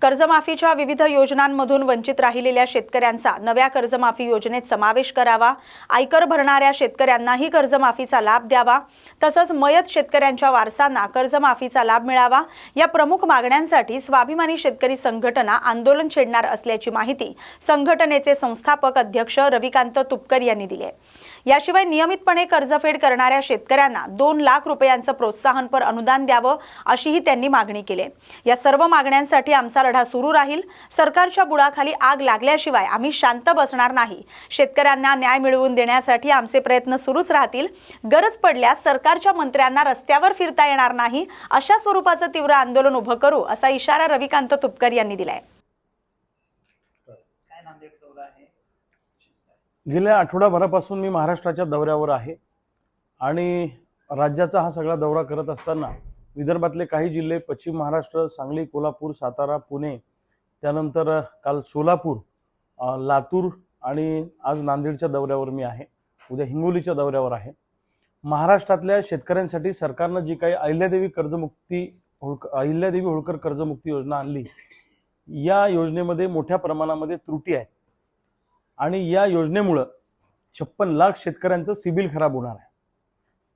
कर्जमाफीच्या विविध योजनांमधून वंचित राहिलेल्या शेतकऱ्यांचा नव्या कर्जमाफी योजनेत समावेश करावा, आयकर भरणाऱ्या शेतकऱ्यांनाही कर्जमाफीचा लाभ द्यावा, तसंच मयत शेतकऱ्यांच्या वारसांना कर्जमाफीचा लाभ मिळावा या प्रमुख मागण्यांसाठी स्वाभिमानी शेतकरी संघटना आंदोलन छेडणार असल्याची माहिती संघटनेचे संस्थापक अध्यक्ष रविकांत तुपकर यांनी दिली आहे। याशिवाय नियमितपणे कर्जफेड करणाऱ्या शेतकऱ्यांना 2 लाख रुपयांचं प्रोत्साहनपर अनुदान द्यावं अशीही त्यांनी मागणी केली। या सर्व मागण्यांसाठी आमचा लढा सुरू राहील। सरकारच्या बुडाखाली आग लागल्याशिवाय आम्ही शांत बसणार नाही। शेतकऱ्यांना न्याय मिळवून देण्यासाठी आमचे प्रयत्न सुरूच राहतील। गरज पडल्यास सरकारच्या मंत्र्यांना रस्त्यावर फिरता येणार नाही अशा स्वरूपाचं तीव्र आंदोलन उभं करू असा इशारा रविकांत तुपकर यांनी दिलाय। गेल्या आठवडाभरापासून मी महाराष्ट्राच्या दौऱ्यावर आहे आणि राज्याचा हा सगळा दौरा करत असताना विदर्भातले काही जिल्हे, पश्चिम महाराष्ट्र, सांगली, कोल्हापूर, सातारा, पुणे, त्यानंतर काल सोलापूर, लातूर आणि आज नांदेडच्या दौऱ्यावर मी आहे। उद्या हिंगोलीच्या दौऱ्यावर आहे। महाराष्ट्रातल्या शेतकऱ्यांसाठी सरकारनं जी काही अहिल्यादेवी होळकर कर्जमुक्ती योजना आणली, या योजनेमध्ये मोठ्या प्रमाणामध्ये त्रुटी आहेत आणि या योजनेमुळे 56 लाख शेतकऱ्यांचं सिबिल खराब होणार आहे।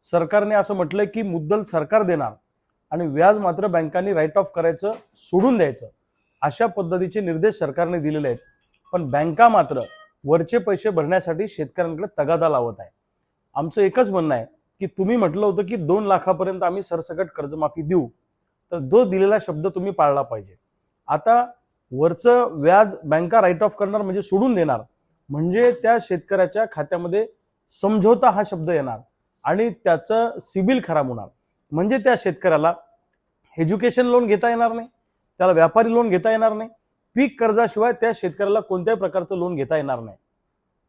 सरकारने असं म्हटलं की मुद्दल सरकार देणार आणि व्याज मात्र बँकांनी राईट ऑफ करायचं, सोडून द्यायचं, अशा पद्धतीचे निर्देश सरकारने दिलेले आहेत। पण बँका मात्र वरचे पैसे भरण्यासाठी शेतकऱ्यांकडे तगादा लावत आहे। आमचं एकच म्हणणं आहे की तुम्ही म्हटलं होतं की 2 लाखापर्यंत आम्ही सरसकट कर्जमाफी देऊ, तर जो दिलेला शब्द तुम्ही पाळला पाहिजे। आता वरचं व्याज बँका राईट ऑफ करणार म्हणजे सोडून देणार, म्हणजे त्या शेतकऱ्याच्या खात्यामध्ये समझोता हा शब्द येणार आणि त्याचं सिबिल खराब होणार। म्हणजे त्या शेतकऱ्याला एज्युकेशन लोन घेता येणार नाही, त्याला व्यापारी लोन घेता येणार नाही, पीक कर्जाशिवाय त्या शेतकऱ्याला कोणत्याही प्रकारचं लोन घेता येणार नाही।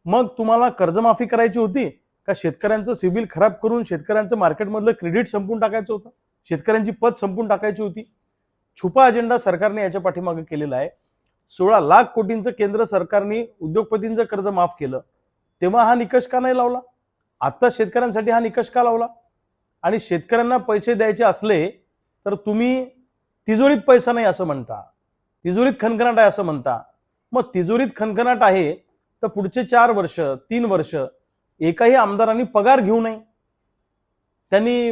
मग तुम्हाला कर्जमाफी करायची होती का शेतकऱ्यांचं सिबिल खराब करून शेतकऱ्यांचं मार्केटमधलं क्रेडिट संपून टाकायचं होतं, शेतकऱ्यांची पत संपून टाकायची होती? छुपा अजेंडा सरकारने याच्या पाठीमागे केलेला आहे। 16 लाख कोटींचं केंद्र सरकारने उद्योगपतींचं कर्ज माफ केलं, तेव्हा हा निकष का नाही लावला? आता शेतकऱ्यांसाठी हा निकष का लावला? आणि शेतकऱ्यांना पैसे द्यायचे असले तर तुम्ही तिजोरीत पैसा नाही असं म्हणता, तिजोरीत खणखणाट आहे असं म्हणता। मग तिजोरीत खणखणाट आहे तर पुढचे 4 वर्ष 3 वर्ष एकाही आमदारांनी पगार घेऊ नये, त्यांनी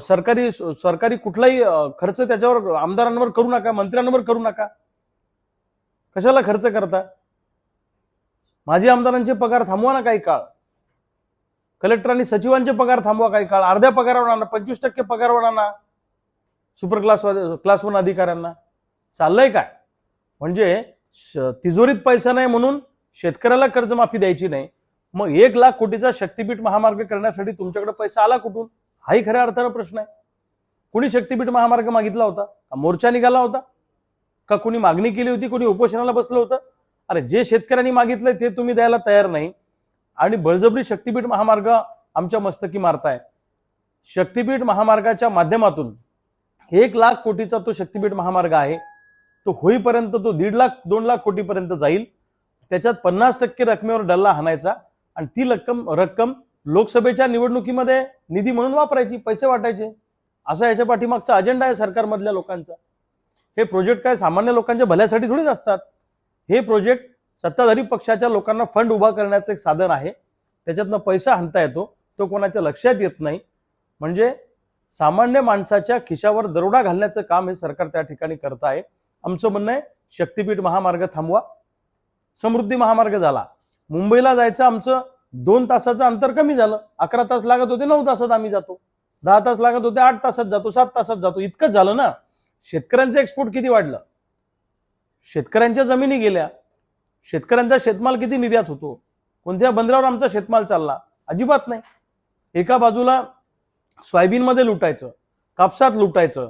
सरकारी कुठलाही खर्च त्याच्यावर आमदारांवर करू नका, मंत्र्यांवर करू नका। कशाला खर्च करता? माजी आमदारांचे पगार थांबवा ना काही काळ, कलेक्टर आणि सचिवांचे पगार थांबवा काही काळ, अर्ध्या पगारावर आणा, 25% पगारावर आणा सुपर क्लास 1 अधिकाऱ्यांना। चाललंय काय? म्हणजे तिजोरीत पैसा नाही म्हणून शेतकऱ्याला कर्जमाफी द्यायची नाही, मग 1 लाख कोटीचा शक्तीपीठ महामार्ग करण्यासाठी तुमच्याकडे पैसा आला कुठून? हाही खऱ्या अर्थानं प्रश्न आहे। कोणी शक्तीपीठ महामार्ग मागितला होता? मोर्चा निघाला होता का? कोणी मागणी केली होती? कोणी उपोषणाला बसलं होतं? अरे जे शेतकऱ्यांनी मागितलंय ते तुम्ही द्यायला तयार नाही आणि बळजबरी शक्तीपीठ महामार्ग आमच्या मस्तकी मारताय। शक्तीपीठ महामार्गाच्या माध्यमातून 1 लाख कोटीचा तो शक्तीपीठ महामार्ग आहे, तो होईपर्यंत तो 1.5 लाख 2 लाख कोटीपर्यंत जाईल। त्याच्यात 50% रकमेवर डल्ला हाणायचा आणि ती रक्कम लोकसभेच्या निवडणुकीमध्ये निधी म्हणून वापरायची, पैसे वाटायचे, असा याच्या पाठीमागचा अजेंडा आहे सरकारमधल्या लोकांचा। हे प्रोजेक्ट काय सामान्य लोकांच्या भल्यासाठी थोडीच असतात। हे प्रोजेक्ट सत्ताधारी पक्षाच्या लोकांना फंड उभा करण्याचं एक साधन आहे, त्याच्यातनं पैसा हाणता येतो, तो कोणाच्या लक्षात येत नाही। म्हणजे सामान्य माणसाच्या खिशावर दरोडा घालण्याचं काम हे सरकार त्या ठिकाणी करत आहे। आमचं म्हणणं आहे शक्तीपीठ महामार्ग थांबवा, समृद्धी महामार्ग झाला। मुंबईला जायचं आमचं 2 तासाचं अंतर कमी झालं, 11 तास लागत होते 9 तासात आम्ही जातो, 10 तास लागत होते 8 तासात जातो, 7 तासात जातो, इतकंच झालं ना। शेतकऱ्यांचं एक्सपोर्ट किती वाढलं, शेतकऱ्यांच्या जमिनी गेल्या, शेतकऱ्यांचा शेतमाल किती निर्यात होतो, कोणत्या बंदरावर आमचा शेतमाल चालला? अजिबात नाही। एका बाजूला सोयाबीनमध्ये लुटायचं, कापसात लुटायचं,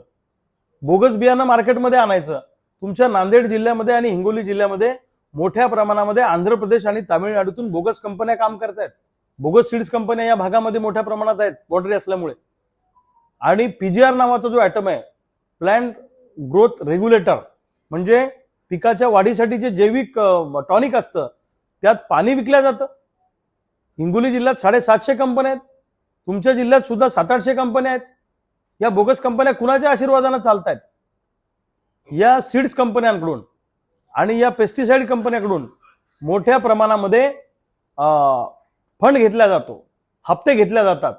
बोगस बियाणं मार्केटमध्ये आणायचं। तुमच्या नांदेड जिल्ह्यामध्ये आणि हिंगोली जिल्ह्यामध्ये मोठ्या प्रमाणामध्ये आंध्र प्रदेश आणि तामिळनाडूतून बोगस कंपन्या काम करतायत, बोगस सीड्स कंपन्या या भागामध्ये मोठ्या प्रमाणात आहेत बॉर्डरी असल्यामुळे। आणि पीजीआर नावाचा जो ॲटम आहे, प्लांट ग्रोथ रेग्युलेटर, म्हणजे पिकाच्या वाढीसाठी जे जैविक टॉनिक असतं त्यात पाणी विकलं जातं। हिंगोली जिल्ह्यात 750 कंपन्या आहेत, तुमच्या जिल्ह्यात सुद्धा 700-800 कंपन्या आहेत। या बोगस कंपन्या कुणाच्या आशीर्वादाने चालतायत? या सीड्स कंपन्यांकडून आणि या पेस्टिसाइड कंपन्याकडून मोठ्या प्रमाणामध्ये फंड घेतला जातो, हप्ते घेतल्या जातात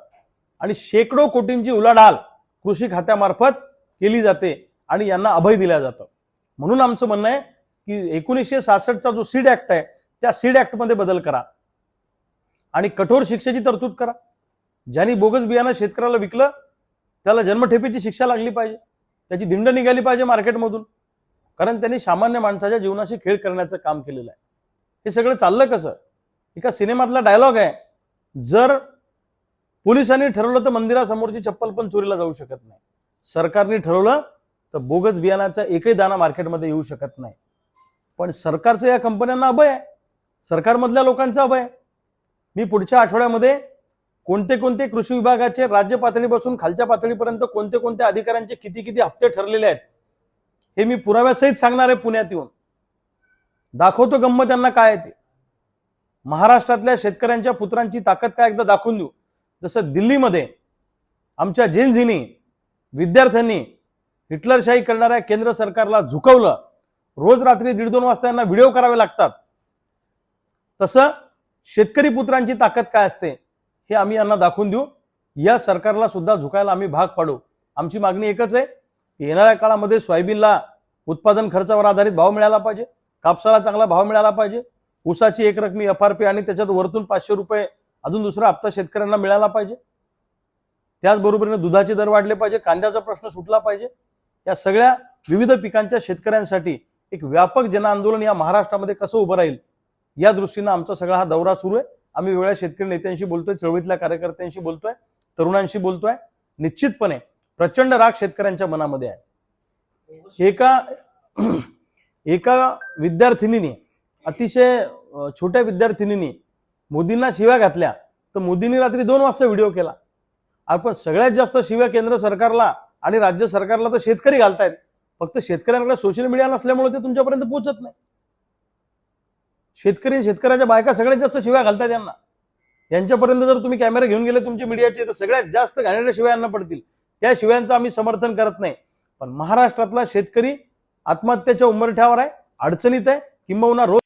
आणि शेकडो कोटींची उलाढाल कृषी खात्यामार्फत केली जाते आणि यांना अभय दिल्या जातं. म्हणून आमचं म्हणणं आहे की 1966चा जो सीड ऍक्ट आहे त्या सीड ऍक्ट मध्ये बदल करा आणि कठोर शिक्षेची तरतूद करा. ज्यांनी बोगस बियाणं शेतकऱ्याला विकलं त्याला जन्मठेपेची शिक्षा लागली पाहिजे, त्याची दिंड निघाली पाहिजे मार्केटमधून, कारण त्यांनी सामान्य माणसाच्या जीवनाशी खेळ करण्याचं काम केलेलं आहे. हे सगळं चाललं कसं? एका सिनेमातला डायलॉग आहे, जर पोलिसांनी ठरवलं तर मंदिरासमोरची चप्पल पण चोरीला जाऊ शकत नाही, सरकारने ठरवलं तर बोगस बियाणाचा एकही दाना मार्केटमध्ये येऊ शकत नाही. पण सरकारचं या कंपन्यांना अभय आहे, सरकारमधल्या लोकांचा अभय आहे. मी पुढच्या आठवड्यामध्ये कोणते कोणते कृषी विभागाचे राज्य पातळीपासून खालच्या पातळीपर्यंत कोणते कोणते अधिकाऱ्यांचे किती किती हप्ते ठरलेले आहेत हे मी पुराव्यासहित सांगणार आहे. पुण्यात येऊन दाखवतो गंमत त्यांना काय आहे ते. महाराष्ट्रातल्या शेतकऱ्यांच्या पुत्रांची ताकद काय एकदा दाखवून देऊ. जसं दिल्लीमध्ये आमच्या जेनझीनी विद्यार्थ्यांनी हिटलरशाही करणाऱ्या केंद्र सरकारला झुकवलं, रोज रात्री 1:30-2 वाजता यांना व्हिडिओ करावे लागतात, तसं शेतकरी पुत्रांची ताकद काय असते हे आम्ही यांना दाखवून देऊ. या सरकारला सुद्धा झुकायला आम्ही भाग पाडू. आमची मागणी एकच आहे, येणाऱ्या काळामध्ये सोयाबीनला उत्पादन खर्चावर आधारित भाव मिळाला पाहिजे, कापसाला चांगला भाव मिळाला पाहिजे, ऊसाची एक रकमी FRP आणि त्याच्यात वरतून 500 रुपये अजून दुसरा हप्ता शेतकऱ्यांना मिळाला पाहिजे. त्याचबरोबरीने दुधाचे दर वाढले पाहिजे, कांद्याचा प्रश्न सुटला पाहिजे. या सगळ्या विविध पिकांच्या शेतकऱ्यांसाठी एक व्यापक जनआंदोलन या महाराष्ट्रामध्ये कसं उभं राहील या दृष्टीनं आमचा सगळा हा दौरा सुरू आहे. आम्ही वेगळ्या शेतकरी नेत्यांशी बोलतोय, चळवळीतल्या कार्यकर्त्यांशी बोलतोय, तरुणांशी बोलतोय. निश्चितपणे प्रचंड राग शेतकऱ्यांच्या मनामध्ये आहे. एका विद्यार्थिनीने, अतिशय छोट्या विद्यार्थिनीने मोदींना शिव्या घातल्या, तर मोदींनी रात्री 2 वाजता व्हिडिओ केला. आपण सगळ्यात जास्त शिव्या केंद्र सरकारला आणि राज्य सरकारला तर शेतकरी घालतायत, फक्त शेतकऱ्यांकडे सोशल मीडिया नसल्यामुळे ते तुमच्यापर्यंत पोहोचत नाही. शेतकऱ्याच्या बायका सगळ्यात जास्त शिव्या घालतात यांना. यांच्यापर्यंत जर तुम्ही कॅमेरा घेऊन गेले तुमचे मीडियाचे तर सगळ्यात जास्त घाणेरड्या शिव्या यांना पडतील. त्या शिव्यांचं आम्ही समर्थन करत नाही. पण महाराष्ट्रातला शेतकरी आत्महत्येच्या उंबरठ्यावर आहे, अडचणीत आहे, किंबहुना रोज